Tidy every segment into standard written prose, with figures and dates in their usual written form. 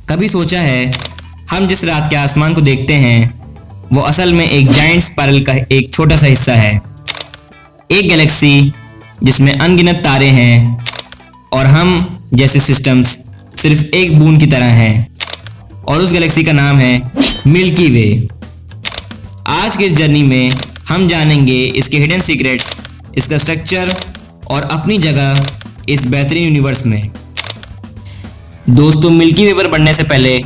कभी सोचा है हम जिस रात के आसमान को देखते हैं वो असल में एक जायंट स्पाइरल का एक छोटा सा हिस्सा है। एक गैलेक्सी जिसमें अनगिनत तारे हैं और हम जैसे सिस्टम्स सिर्फ एक बूंद की तरह हैं, और उस गैलेक्सी का नाम है मिल्की वे। आज के इस जर्नी में हम जानेंगे इसके हिडन सीक्रेट्स, इसका स्ट्रक्चर और अपनी जगह इस बेहतरीन यूनिवर्स में। दोस्तों, मिल्की वे पर बढ़ने से पहले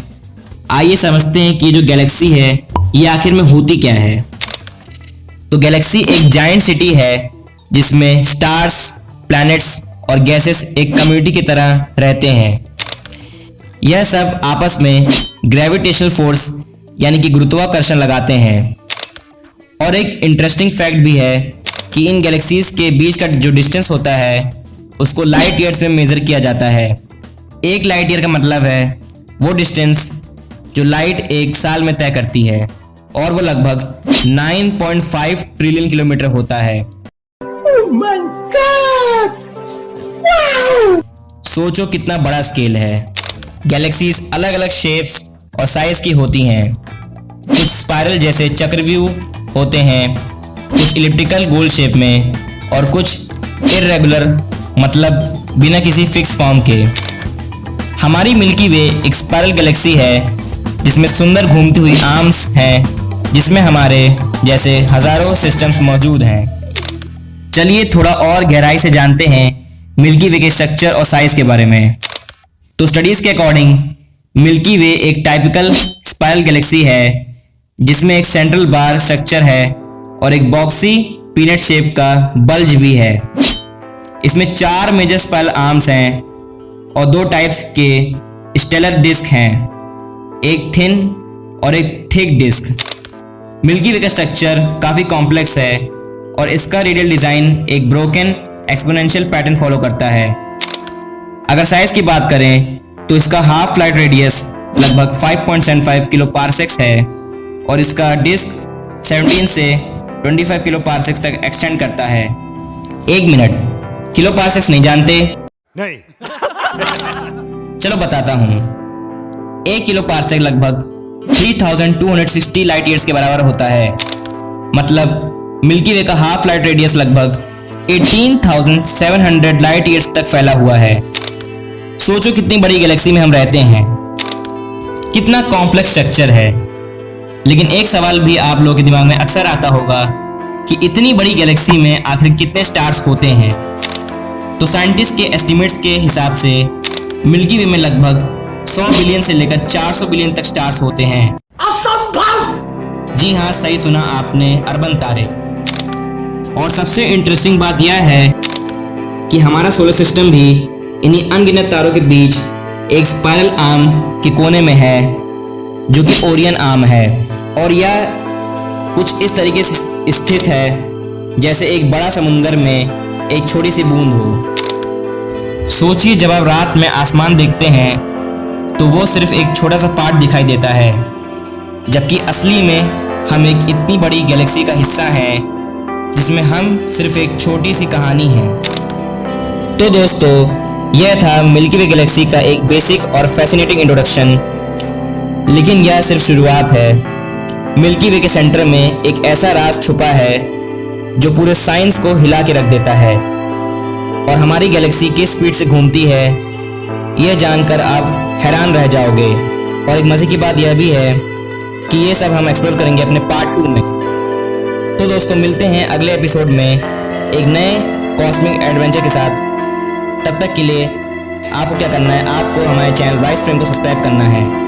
आइए समझते हैं कि जो गैलेक्सी है ये आखिर में होती क्या है। तो गैलेक्सी एक जायंट सिटी है जिसमें स्टार्स, प्लैनेट्स और गैसेस एक कम्युनिटी की तरह रहते हैं। यह सब आपस में ग्रेविटेशनल फोर्स यानी कि गुरुत्वाकर्षण लगाते हैं। और एक इंटरेस्टिंग फैक्ट भी है कि इन गैलेक्सीज के बीच का जो डिस्टेंस होता है उसको लाइट ईयर्स में मेज़र किया जाता है। एक लाइट ईयर का मतलब है वो डिस्टेंस जो लाइट एक साल में तय करती है, और वो लगभग 9.5 ट्रिलियन किलोमीटर होता है। Oh my God! Wow! सोचो कितना बड़ा स्केल है। गैलेक्सीज अलग अलग शेप्स और साइज की होती हैं। कुछ स्पाइरल जैसे चक्रव्यूह होते हैं, कुछ इलिप्टिकल गोल शेप में, और कुछ इर्रेगुलर मतलब बिना किसी फिक्स फॉर्म के। हमारी मिल्की वे एक स्पाइरल गैलेक्सी है जिसमें सुंदर घूमती हुई आर्म्स हैं, जिसमें हमारे जैसे हजारों सिस्टम्स मौजूद हैं। चलिए थोड़ा और गहराई से जानते हैं मिल्की वे के स्ट्रक्चर और साइज के बारे में। तो स्टडीज के अकॉर्डिंग मिल्की वे एक टाइपिकल स्पाइरल गैलेक्सी है जिसमें एक सेंट्रल बार स्ट्रक्चर है और एक बॉक्सी पीनट शेप का बल्ज भी है। इसमें 4 मेजर स्पाइरल आर्म्स हैं और 2 टाइप्स के स्टेलर डिस्क हैं, एक थिन और एक थिक डिस्क। मिल्की वे का स्ट्रक्चर काफ़ी कॉम्प्लेक्स है और इसका रेडियल डिज़ाइन एक ब्रोकन एक्सपोनेंशियल पैटर्न फॉलो करता है। अगर साइज की बात करें तो इसका हाफ फ्लाइट रेडियस लगभग 5.75 किलो पारसेक्स है और इसका डिस्क 17 से 25 किलो पारसेक्स तक एक्सटेंड करता है। एक मिनट, किलो पारसेक्स नहीं जानते? नहीं। चलो बताता हूँ। 1 किलो पारसेक लगभग 3260 लाइट ईयर्स के बराबर होता है। मतलब मिल्की वे का हाफ लाइट रेडियस लगभग 18,700 लाइट ईयर्स तक फैला हुआ है। सोचो कितनी बड़ी गैलेक्सी में हम रहते हैं, कितना कॉम्प्लेक्स स्ट्रक्चर है। लेकिन एक सवाल भी आप लोगों के दिमाग में अक्सर आता होगा कि इतनी बड़ी गैलेक्सी में आखिर कितने स्टार्स होते हैं। तो साइंटिस्ट के एस्टिमेट्स के हिसाब से मिल्की वे में लगभग 100 बिलियन से लेकर 400 बिलियन तक स्टार्स होते हैं। असंभव! जी हाँ, सही सुना आपने, अरबन तारे। और सबसे इंटरेस्टिंग बात यह है कि हमारा सोलर सिस्टम भी इन्हीं अनगिनत तारों के बीच एक स्पाइरल आर्म के कोने में है जो कि ओरियन आर्म है, और यह कुछ इस तरीके से स्थित है जैसे एक बड़ा समुंदर में एक छोटी सी बूंद हो। सोचिए जब आप रात में आसमान देखते हैं तो वो सिर्फ एक छोटा सा पार्ट दिखाई देता है, जबकि असली में हम एक इतनी बड़ी गैलेक्सी का हिस्सा हैं जिसमें हम सिर्फ एक छोटी सी कहानी है। तो दोस्तों, यह था मिल्की वे गैलेक्सी का एक बेसिक और फैसिनेटिंग इंट्रोडक्शन। लेकिन यह सिर्फ शुरुआत है। मिल्की वे के सेंटर में एक ऐसा राज छुपा है जो पूरे साइंस को हिला के रख देता है। और हमारी गैलेक्सी किस स्पीड से घूमती है यह जानकर आप हैरान रह जाओगे। और एक मजे की बात यह भी है कि ये सब हम एक्सप्लोर करेंगे अपने पार्ट 2 में। तो दोस्तों, मिलते हैं अगले एपिसोड में एक नए कॉस्मिक एडवेंचर के साथ। तब तक के लिए आपको क्या करना है, आपको हमारे चैनल राइस फ्रेम को सब्सक्राइब करना है।